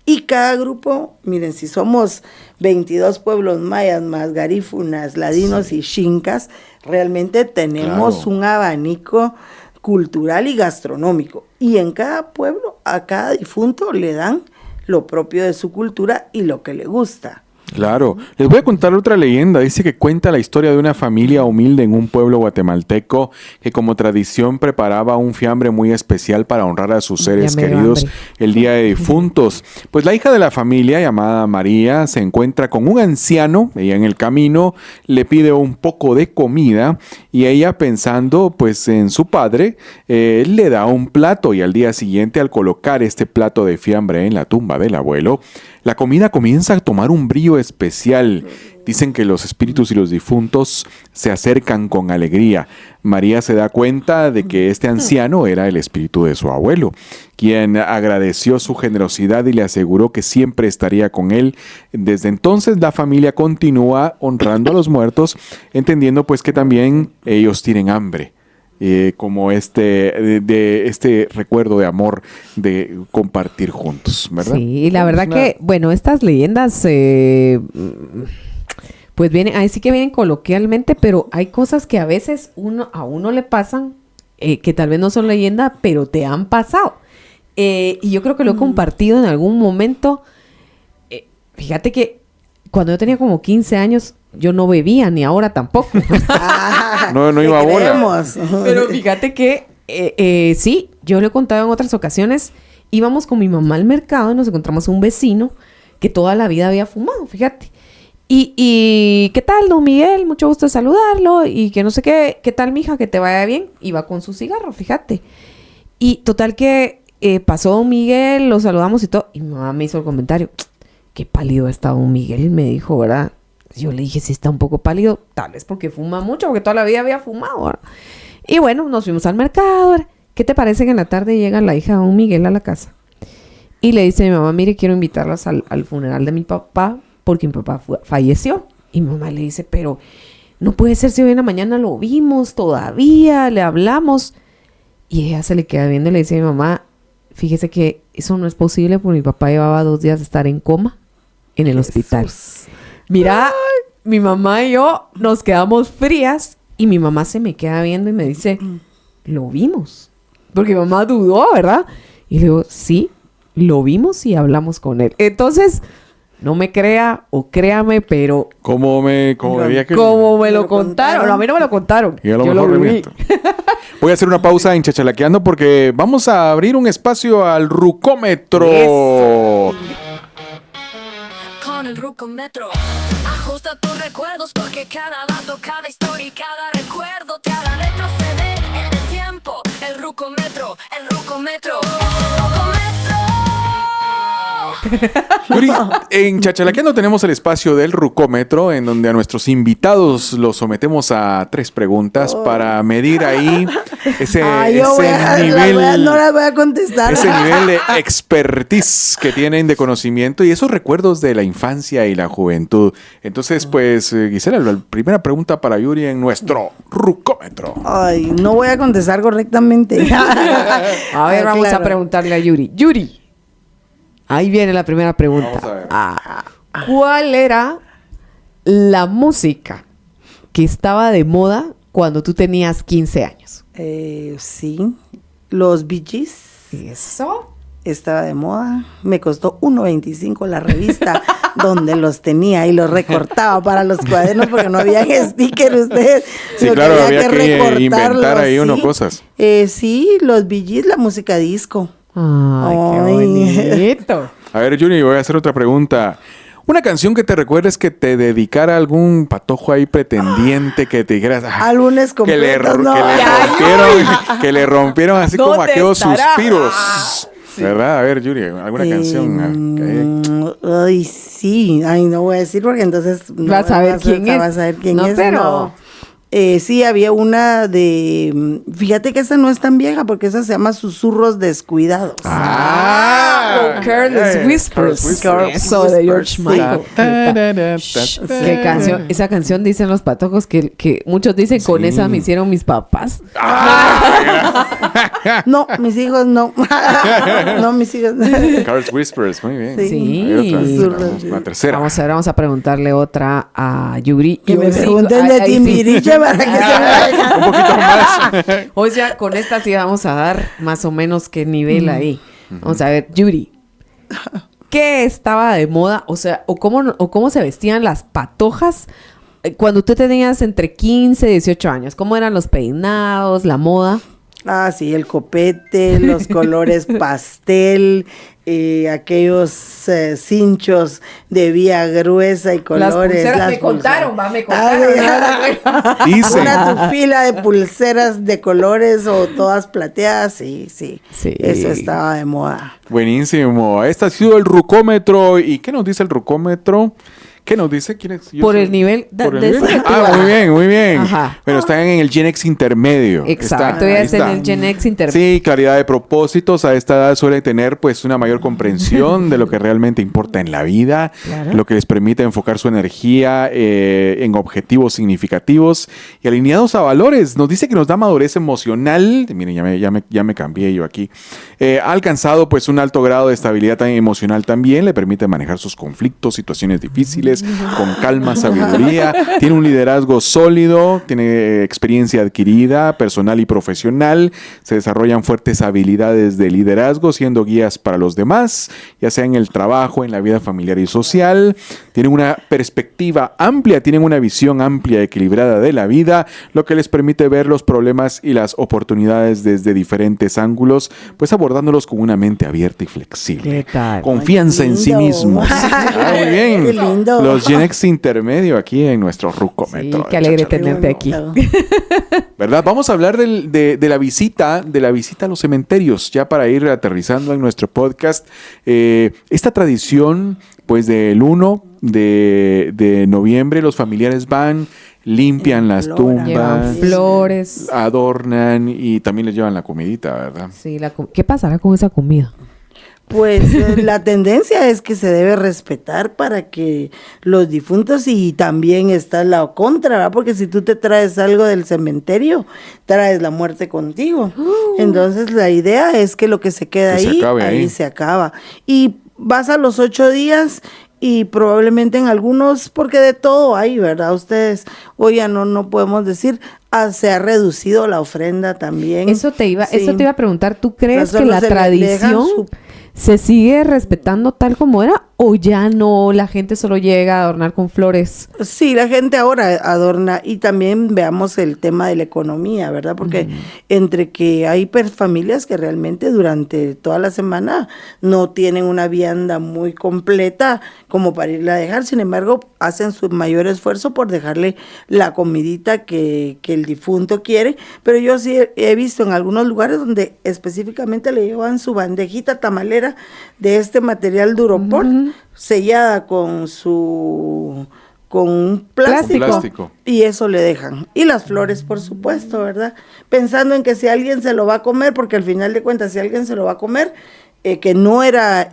Y cada grupo, miren, si somos 22 pueblos mayas más garífunas, ladinos y xincas, realmente tenemos un abanico cultural y gastronómico. Y en cada pueblo, a cada difunto le dan lo propio de su cultura y lo que le gusta. Claro. Les voy a contar otra leyenda. Dice que cuenta la historia de una familia humilde en un pueblo guatemalteco que como tradición preparaba un fiambre muy especial para honrar a sus seres queridos el día de difuntos. Pues la hija de la familia, llamada María, se encuentra con un anciano. Ella en el camino le pide un poco de comida y ella, pensando pues en su padre, le da un plato, y al día siguiente, al colocar este plato de fiambre en la tumba del abuelo, la comida comienza a tomar un brillo especial. Dicen que los espíritus y los difuntos se acercan con alegría. María se da cuenta de que este anciano era el espíritu de su abuelo, quien agradeció su generosidad y le aseguró que siempre estaría con él. Desde entonces la familia continúa honrando a los muertos, entendiendo pues que también ellos tienen hambre. Como este recuerdo de amor, de compartir juntos, ¿verdad? Sí, y la verdad que, bueno, estas leyendas, pues vienen, ahí sí que vienen coloquialmente, pero hay cosas que a veces a uno le pasan, que tal vez no son leyenda, pero te han pasado. Y yo creo que lo he compartido en algún momento. Fíjate que cuando yo tenía como 15 años, yo no bebía, ni ahora tampoco. No iba a bola. Pero fíjate que, sí, yo lo he contado en otras ocasiones. Íbamos con mi mamá al mercado y nos encontramos un vecino que toda la vida había fumado, fíjate. Y ¿qué tal, don Miguel? Mucho gusto de saludarlo. Y que no sé qué tal, mija, que te vaya bien. Iba con su cigarro, fíjate. Y total que pasó don Miguel, lo saludamos y todo. Y mi mamá me hizo el comentario: qué pálido está don Miguel, me dijo, ¿verdad? Yo le dije, sí está un poco pálido, tal vez porque fuma mucho, porque toda la vida había fumado, ¿verdad? Y bueno, nos fuimos al mercado, ¿verdad? ¿Qué te parece que en la tarde llega la hija de don Miguel a la casa? Y le dice a mi mamá, mire, quiero invitarlas al funeral de mi papá, porque mi papá falleció. Y mi mamá le dice, pero no puede ser, si hoy en la mañana lo vimos todavía, le hablamos. Y ella se le queda viendo y le dice a mi mamá, fíjese que eso no es posible porque mi papá llevaba 2 días de estar en coma en el hospital. Mira, mi mamá y yo nos quedamos frías y mi mamá se me queda viendo y me dice, lo vimos. Porque mi mamá dudó, ¿verdad? Y le digo, sí, lo vimos y hablamos con él. Entonces, no me crea o créame, pero... ¿Cómo me lo contaron? No, a mí no me lo contaron. Y a lo mejor viví. Voy a hacer una pausa en Chachalaqueando porque vamos a abrir un espacio al Rucómetro. Yes. Con el Rucómetro ajusta tus recuerdos porque cada dato, cada historia y cada recuerdo te hará retroceder en el tiempo. El Rucómetro, el Rucómetro, el Rucómetro. Yuri, en Chachalaqueando tenemos el espacio del Rucómetro, en donde a nuestros invitados los sometemos a 3 preguntas para medir ahí ese nivel. No las voy a contestar. Ese nivel de expertise que tienen, de conocimiento y esos recuerdos de la infancia y la juventud. Entonces, pues, Gisela, la primera pregunta para Yuri en nuestro Rucómetro. Ay, no voy a contestar correctamente. A ver, vamos a preguntarle a Yuri. Yuri, ahí viene la primera pregunta. Vamos a ver. ¿Cuál era la música que estaba de moda cuando tú tenías 15 años? Sí, los Bee Gees. ¿Eso? Estaba de moda. Me costó $1.25 la revista donde los tenía y los recortaba para los cuadernos porque no había sticker ustedes. Sí, claro, había que inventar ahí unas cosas. Sí, los Bee Gees, la música disco. Ay, qué bonito. A ver, Juni, voy a hacer otra pregunta. Una canción que te recuerdes que te dedicara algún patojo ahí pretendiente, que te dijeras... Álbumes completos, que le rompieron así como aquellos suspiros. ¿Verdad? A ver, Yuri, ¿alguna canción? Ay, sí. Ay, no voy a decir porque entonces... no Vas a ver quién es. Vas a ver quién No, es. pero- No. Sí, había una de... Fíjate que esa no es tan vieja porque esa se llama Susurros Descuidados. Careless Whispers. Careless Eso de George Sí. Michael. Qué canción. Esa canción dicen los patojos que muchos dicen con Sí. esa me hicieron mis papás. No, mis hijos no. No, mis hijos no. Carl's Whispers, muy bien. Sí. Hay otra, Susurros. la tercera. Vamos a ver, vamos a preguntarle otra a Yuri. Que Y me hoy sí- pregunten de ahí sí. Timbiriche para que se me Un poquito más. O sea, con esta sí vamos a dar más o menos qué nivel ahí. Vamos a ver, Yuri. ¿Qué estaba de moda? O sea, o cómo se vestían las patojas cuando tú tenías entre 15 y 18 años. ¿Cómo eran los peinados, la moda? Ah, sí, el copete, los colores pastel, aquellos cinchos de vía gruesa y colores. pulseras me contaron, me contaron. Dice. Una tufila de pulseras de colores o todas plateadas, sí. Sí. Eso estaba de moda. Buenísimo. Este ha sido el rucómetro. ¿Y qué nos dice el rucómetro? ¿Qué nos dice? ¿Quién es? Por el nivel ¿Por el de nivel? ese Ah, tú. muy bien, muy bien. Ajá. Pero están en el Gen X intermedio. Exacto, Está, ya ahí es en está. el Gen X intermedio. Sí, claridad de propósitos. A esta edad suelen tener pues una mayor comprensión de lo que realmente importa en la vida, Claro. lo que les permite enfocar su energía en objetivos significativos y alineados a valores. Nos dice que nos da madurez emocional. Miren, ya me cambié yo aquí. Ha alcanzado pues un alto grado de estabilidad emocional también. Le permite manejar sus conflictos, situaciones difíciles con calma, sabiduría. Tiene un liderazgo sólido, tiene experiencia adquirida, personal y profesional. Se desarrollan fuertes habilidades de liderazgo, siendo guías para los demás, ya sea en el trabajo, en la vida familiar y social. Tienen una perspectiva amplia, tienen una visión amplia y equilibrada de la vida, lo que les permite ver los problemas y las oportunidades desde diferentes ángulos, pues abordándolos con una mente abierta y flexible. ¿Qué tal? Confianza en sí Lindo. mismos. Muy bien. Qué lindo. Los Gen X intermedio aquí en nuestro rucómetro. Sí, qué alegre Chacha. tenerte aquí. ¿Verdad? Vamos a hablar de la visita a los cementerios, ya para ir aterrizando en nuestro podcast. Esta tradición, pues del 1 de noviembre, los familiares van, limpian las Floran. Llevan tumbas, flores. adornan y también les llevan la comidita, ¿verdad? Sí, ¿qué pasará con esa comida? Pues la tendencia es que se debe respetar para que los difuntos, y también está la contra, ¿verdad? Porque si tú te traes algo del cementerio, traes la muerte contigo. Entonces la idea es que lo que se queda Que se ahí, acabe ahí. ahí se acaba. Y vas a los 8 días y probablemente en algunos, porque de todo hay, ¿verdad? Ustedes hoy ya no podemos decir, se ha reducido la ofrenda también. Eso te iba Sí. a preguntar. ¿Tú crees Solo que la se le dejan tradición su- se sigue respetando tal como era o ya no? La gente solo llega a adornar con flores. Sí, la gente ahora adorna, y también veamos el tema de la economía, ¿verdad? Porque entre que hay familias que realmente durante toda la semana no tienen una vianda muy completa como para irla a dejar, sin embargo, hacen su mayor esfuerzo por dejarle la comidita que el difunto quiere, pero yo sí he visto en algunos lugares donde específicamente le llevan su bandejita tamalera de este material duropor, sellada con un plástico, Plástico. y eso le dejan. Y las flores, por supuesto, ¿verdad? Pensando en que si alguien se lo va a comer, porque al final de cuentas, si alguien se lo va a comer, que no era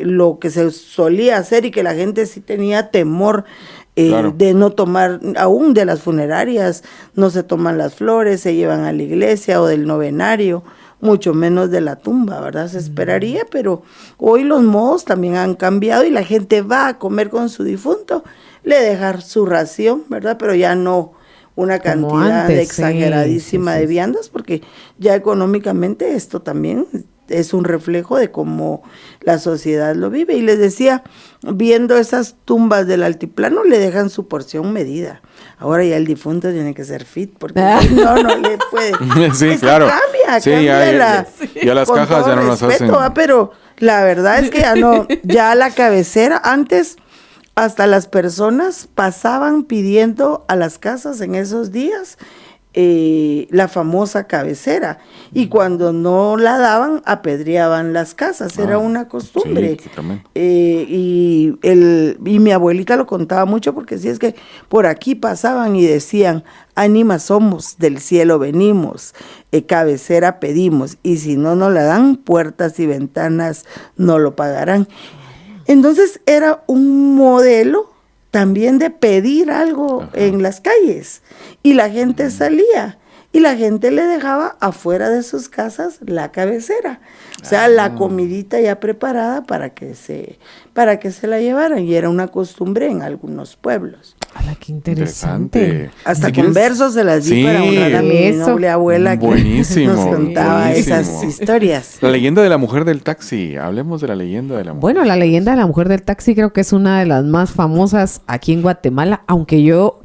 lo que se solía hacer y que la gente sí tenía temor Claro. de no tomar, aún de las funerarias, no se toman las flores, se llevan a la iglesia o del novenario, mucho menos de la tumba, ¿verdad? Se esperaría, pero hoy los modos también han cambiado y la gente va a comer con su difunto, le dejar su ración, ¿verdad? Pero ya no una Como cantidad antes, exageradísima sí, de viandas, porque ya económicamente esto también es un reflejo de cómo la sociedad lo vive. Y les decía, viendo esas tumbas del altiplano, le dejan su porción medida. Ahora ya el difunto tiene que ser fit, porque no le puede. Sí, Es que claro. Cambia, Sí, cambia ya las con cajas todo ya no las respeto, hacen. ¿va? Pero la verdad es que ya no, ya la cabecera, antes hasta las personas pasaban pidiendo a las casas en esos días la famosa cabecera, y cuando no la daban, apedreaban las casas, era una costumbre. Sí, también. Y mi abuelita lo contaba mucho, porque sí es que por aquí pasaban y decían: ánimas somos, del cielo venimos, cabecera pedimos, y si no nos la dan, puertas y ventanas no lo pagarán. Entonces era un modelo también de pedir algo en las calles, y la gente salía y la gente le dejaba afuera de sus casas la cabecera, o sea, la comidita ya preparada para que se la llevaran, y era una costumbre en algunos pueblos. ¡Hala, qué interesante! Hasta Si con quieres- versos se las di Sí. para honrar a mi Eso. noble abuela, que Buenísimo, nos contaba buenísimo. esas historias. La leyenda de la mujer del taxi. Hablemos de la leyenda de la mujer. Bueno, la leyenda de la mujer del taxi creo que es una de las más famosas aquí en Guatemala, aunque yo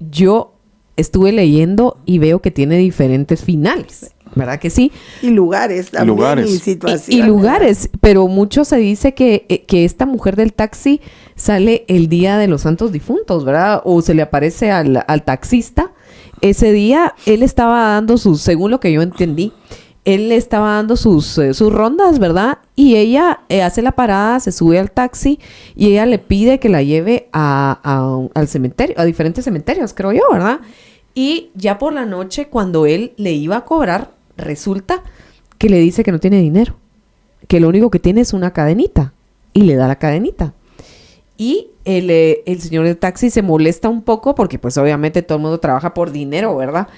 estuve leyendo y veo que tiene diferentes finales, ¿verdad que sí? Y lugares también, Lugares. y Y situaciones. lugares, pero mucho se dice que esta mujer del taxi sale el día de los santos difuntos, ¿verdad? O se le aparece al taxista. Ese día él estaba dando según lo que yo entendí, él estaba dando sus rondas, ¿verdad? Y ella hace la parada, se sube al taxi y ella le pide que la lleve al cementerio, a diferentes cementerios, creo yo, ¿verdad? Y ya por la noche, cuando él le iba a cobrar, resulta que le dice que no tiene dinero, que lo único que tiene es una cadenita, y le da la cadenita. Y el señor del taxi se molesta un poco porque pues obviamente todo el mundo trabaja por dinero, ¿verdad?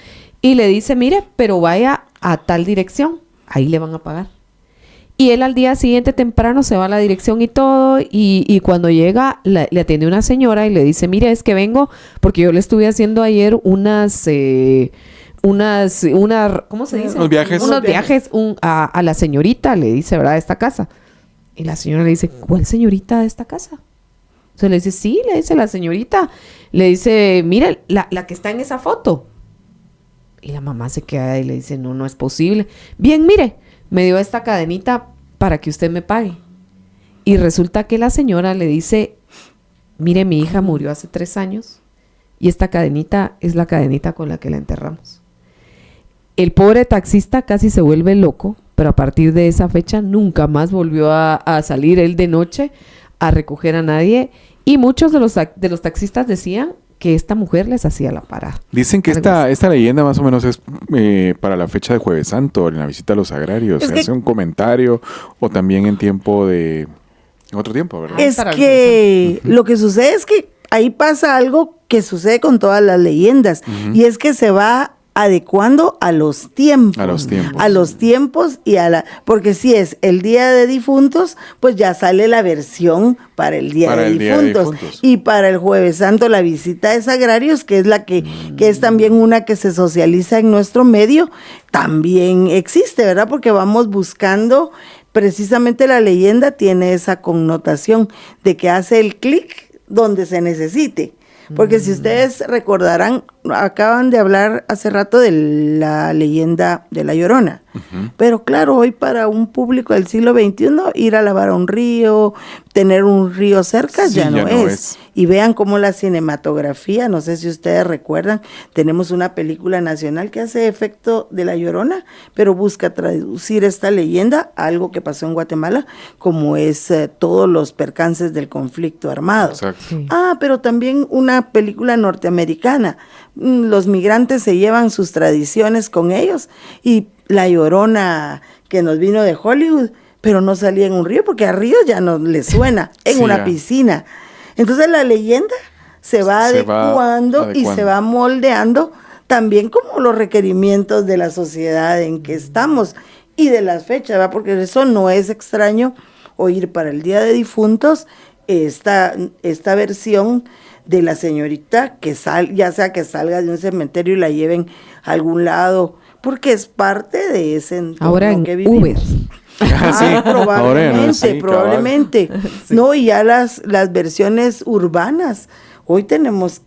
Y le dice: mire, pero vaya a tal dirección, ahí le van a pagar. Y él al día siguiente temprano se va a la dirección y todo, y cuando llega le atiende una señora y le dice: mire, es que vengo porque yo le estuve haciendo ayer ¿cómo se dice? Unos viajes. Unos viajes a la señorita, le dice, ¿verdad? De esta casa. Y la señora le dice: ¿cuál señorita de esta casa? Entonces le dice: sí, le dice la señorita. Le dice: mire, la que está en esa foto. Y la mamá se queda y le dice: no, no es posible. Bien, mire, me dio esta cadenita para que usted me pague. Y resulta que la señora le dice: mire, mi hija murió hace 3 años y esta cadenita es la cadenita con la que la enterramos. El pobre taxista casi se vuelve loco, pero a partir de esa fecha nunca más volvió a salir él de noche a recoger a nadie, y muchos de los taxistas decían que esta mujer les hacía la parada. Dicen que Algo así. esta leyenda más o menos es para la fecha de Jueves Santo, en la visita a los agrarios. Es Se que- hace un comentario, o también en otro tiempo, ¿verdad? Es Para que lo que sucede es que ahí pasa algo que sucede con todas las leyendas, y es que se va adecuando a los tiempos. A los tiempos. A los tiempos porque si es el Día de Difuntos, pues ya sale la versión para el Día, Para de, el Día de Difuntos. Difuntos. Y para el Jueves Santo, la visita de Sagrarios, que es la que es también una que se socializa en nuestro medio, también existe, ¿verdad? Porque vamos buscando, precisamente la leyenda tiene esa connotación de que hace el clic donde se necesite. Porque si ustedes recordarán, acaban de hablar hace rato de la leyenda de La Llorona. Pero claro, hoy para un público del siglo XXI, ir a lavar a un río, tener un río cerca, Sí, ya no es. Y vean cómo la cinematografía, no sé si ustedes recuerdan, tenemos una película nacional que hace efecto de La Llorona, pero busca traducir esta leyenda a algo que pasó en Guatemala, como es todos los percances del conflicto armado. Exacto. Sí. Pero también una película norteamericana. Los migrantes se llevan sus tradiciones con ellos, y La Llorona que nos vino de Hollywood, pero no salía en un río, porque a río ya no le suena, en Sí, una ya. piscina. Entonces la leyenda se va Se va adecuando y adecuando. se va moldeando también como los requerimientos de la sociedad en que estamos y de las fechas, ¿verdad? Porque eso no es extraño oír para el Día de Difuntos esta versión de la señorita que ya sea que salga de un cementerio y la lleven a algún lado, porque es parte de ese entorno Ahora en que vivimos. Uber. Sí, ahora ya no, sí, probablemente. Sí. No, y ya las versiones urbanas. Hoy tenemos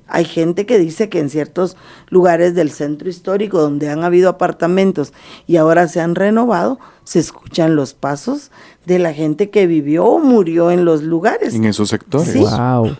hay gente que dice que en ciertos lugares del centro histórico donde han habido apartamentos y ahora se han renovado, se escuchan los pasos de la gente que vivió o murió en los lugares. En esos sectores. Sí. Wow.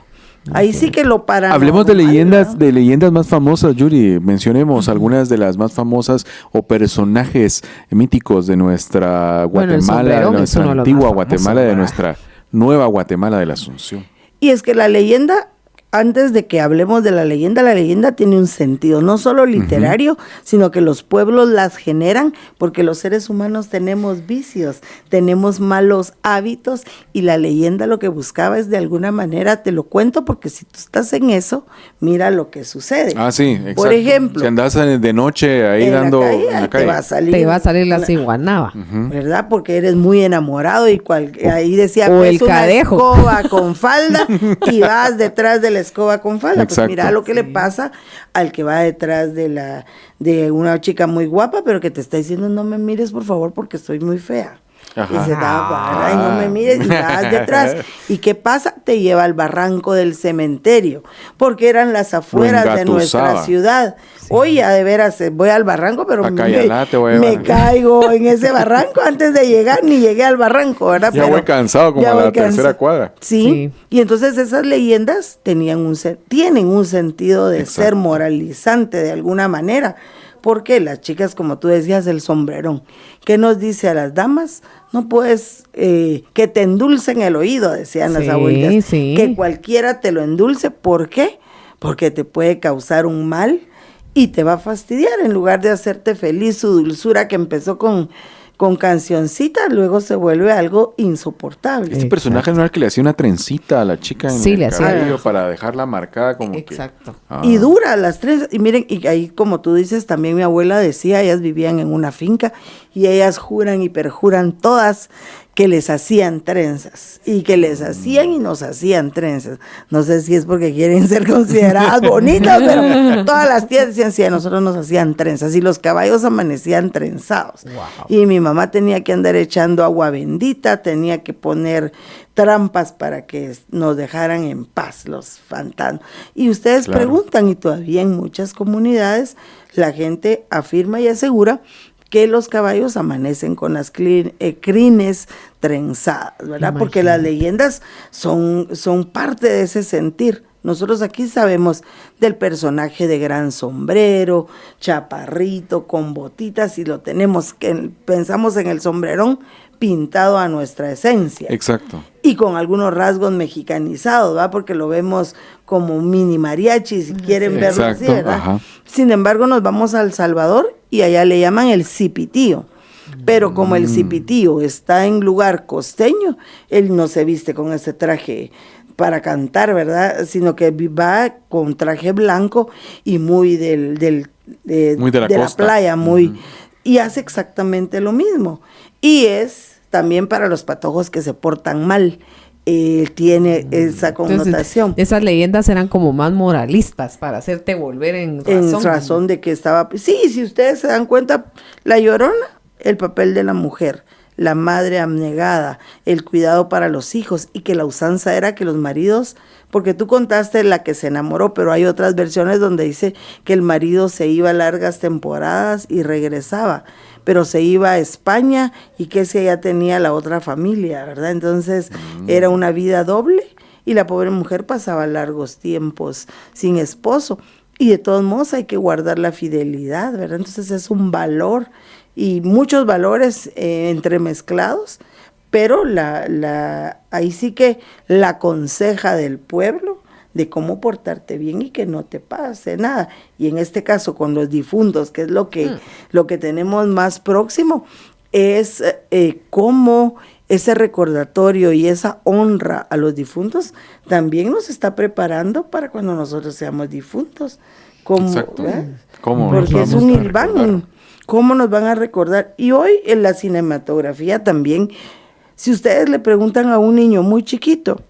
Ahí sí que lo paranormal. Hablemos de leyendas, ¿no? de leyendas más famosas, Yuri. Mencionemos algunas de las más famosas o personajes míticos de nuestra Bueno, el Guatemala, de sombrerón es nuestra uno de los antigua más Guatemala, famosos, de ¿verdad? nuestra nueva Guatemala de la Asunción. Y es que la leyenda, antes de que hablemos de la leyenda tiene un sentido, no solo literario, sino que los pueblos las generan, porque los seres humanos tenemos vicios, tenemos malos hábitos, y la leyenda lo que buscaba es de alguna manera, te lo cuento, porque si tú estás en eso, mira lo que sucede. Ah, sí, exacto. Por ejemplo, si andas de noche ahí en dando la calle, en la ahí calle. Te va a salir la una- ciguanaba. ¿verdad? Porque eres muy enamorado y ahí decía O que el es una cadejo. escoba con falda y vas detrás de la escoba con falda. Exacto. Pues mira lo que le pasa al que va detrás de una chica muy guapa, pero que te está diciendo no me mires por favor porque estoy muy fea. Ajá. Y se da, ay, no me mires, y vas detrás. ¿Y qué pasa? Te lleva al barranco del cementerio, porque eran las afueras de nuestra engatusaba. ciudad. Hoy ya de veras voy al barranco, pero Acayalá te voy a me llevar. caigo en ese barranco antes de llegar, ni llegué al barranco, ¿verdad? Ya voy cansado como ya a la voy tercera cuadra. Sí, Sí. y entonces esas leyendas tienen un sentido de Exacto. ser moralizante de alguna manera. Porque las chicas, como tú decías, el sombrerón, ¿qué nos dice a las damas? No puedes que te endulcen el oído, decían las Sí, abuelitas. sí. Que cualquiera te lo endulce. ¿Por qué? Porque te puede causar un mal y te va a fastidiar. En lugar de hacerte feliz, su dulzura que empezó con cancioncita, luego se vuelve algo insoportable. Este personaje no era el que le hacía una trencita a la chica en Sí, el le hacía. cabello para dejarla marcada como Exacto. que... Ah. Y dura las trenzas. Y miren, y ahí como tú dices, también mi abuela decía, ellas vivían en una finca y ellas juran y perjuran todas que les hacían trenzas y que les hacían y nos hacían trenzas. No sé si es porque quieren ser consideradas bonitas, pero todas las tías decían, sí, a nosotros nos hacían trenzas y los caballos amanecían trenzados. Wow. Y mi mamá tenía que andar echando agua bendita, tenía que poner trampas para que nos dejaran en paz los fantasmas. Y ustedes Claro. preguntan, y todavía en muchas comunidades la gente afirma y asegura que los caballos amanecen con las crines trenzadas, ¿verdad? Porque las leyendas son parte de ese sentir. Nosotros aquí sabemos del personaje de gran sombrero, chaparrito, con botitas, y lo tenemos, pensamos en el sombrerón pintado a nuestra esencia. Exacto. Y con algunos rasgos mexicanizados, ¿va? Porque lo vemos como mini mariachi, si quieren verlo así, Exacto, ¿verdad? ajá. Sin embargo, nos vamos a El Salvador y allá le llaman el cipitío. Pero como el cipitío está en lugar costeño, él no se viste con ese traje para cantar, ¿verdad? Sino que va con traje blanco y muy Muy de la costa. playa, muy... Y hace exactamente lo mismo. Y es también para los patojos que se portan mal. Tiene esa connotación. Entonces, esas leyendas eran como más moralistas para hacerte volver en razón. En razón de que estaba... Sí, si ustedes se dan cuenta, La Llorona, el papel de la mujer, la madre abnegada, el cuidado para los hijos, y que la usanza era que los maridos, porque tú contaste la que se enamoró, pero hay otras versiones donde dice que el marido se iba a largas temporadas y regresaba, pero se iba a España y que si ella tenía la otra familia, ¿verdad? Entonces era una vida doble y la pobre mujer pasaba largos tiempos sin esposo. Y de todos modos hay que guardar la fidelidad, ¿verdad? Entonces es un valor y muchos valores entremezclados, pero ahí sí que la conseja del pueblo de cómo portarte bien y que no te pase nada. Y en este caso con los difuntos, que es lo que tenemos más próximo, es cómo ese recordatorio y esa honra a los difuntos también nos está preparando para cuando nosotros seamos difuntos. Exacto. ¿Cómo nos Porque es vamos un a hilván. recordar? ¿Cómo nos van a recordar? Y hoy en la cinematografía también, si ustedes le preguntan a un niño muy chiquito,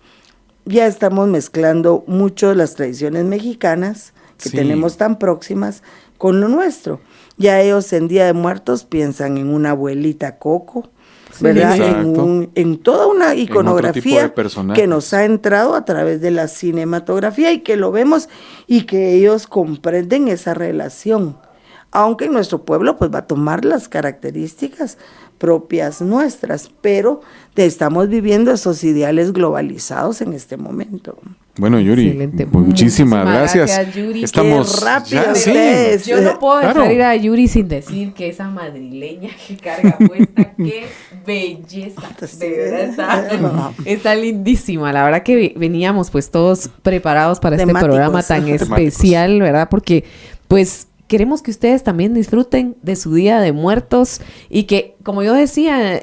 ya estamos mezclando mucho las tradiciones mexicanas que Sí. tenemos tan próximas con lo nuestro. Ya ellos en Día de Muertos piensan en una abuelita Coco, ¿verdad? Exacto. En toda una tipo de iconografía personajes. que nos ha entrado a través de la cinematografía y que lo vemos y que ellos comprenden esa relación. Aunque en nuestro pueblo pues va a tomar las características propias nuestras, pero estamos viviendo esos ideales globalizados en este momento. Bueno, Yuri, Excelente. muchísimas gracias. Yuri. Estamos Qué rápido ya, sí. ustedes. Yo no puedo dejar Claro. ir a Yuri sin decir que esa madrileña que carga puesta, qué belleza. De verdad está lindísima. La verdad que veníamos pues todos preparados para este Temáticos. programa tan especial, ¿verdad? Porque pues queremos que ustedes también disfruten de su Día de Muertos y que, como yo decía,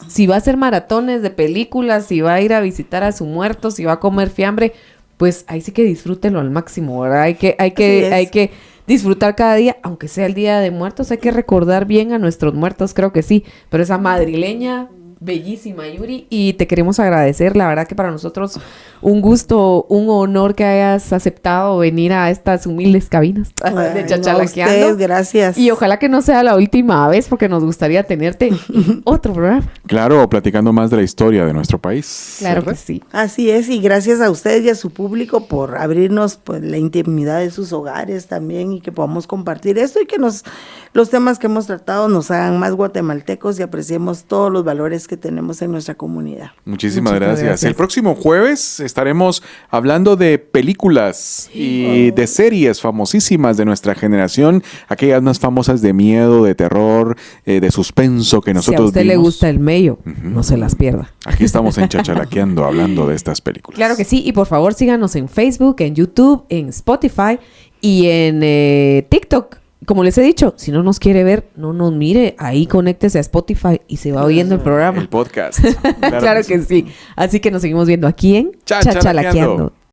si va a hacer maratones de películas, si va a ir a visitar a su muerto, si va a comer fiambre, pues ahí sí que disfrútenlo al máximo, ¿verdad? Hay que disfrutar cada día, aunque sea el Día de Muertos, hay que recordar bien a nuestros muertos, creo que sí, pero esa madrileña bellísima, Yuri, y te queremos agradecer, la verdad que para nosotros un gusto, un honor que hayas aceptado venir a estas humildes cabinas de Chachalaqueando. A ustedes, gracias. Y ojalá que no sea la última vez, porque nos gustaría tenerte en otro programa. Claro, platicando más de la historia de nuestro país. Claro ¿verdad? que sí. Así es, y gracias a ustedes y a su público por abrirnos pues la intimidad de sus hogares también y que podamos compartir esto y que los temas que hemos tratado nos hagan más guatemaltecos y apreciemos todos los valores que tenemos en nuestra comunidad. Muchísimas Muchas gracias. gracias. El próximo jueves estaremos hablando de películas y de series famosísimas de nuestra generación, aquellas más famosas de miedo, de terror, de suspenso que Si a nosotros usted le vimos. gusta el mello, no se las pierda. Aquí estamos en Chachalaqueando hablando de estas películas. Claro que sí, y por favor síganos en Facebook, en YouTube, en Spotify y en TikTok. Como les he dicho, si no nos quiere ver, no nos mire, ahí conéctese a Spotify y se va oyendo el programa. El podcast. Claro que sí. Así que nos seguimos viendo aquí en Chachalaqueando. Chachalaqueando.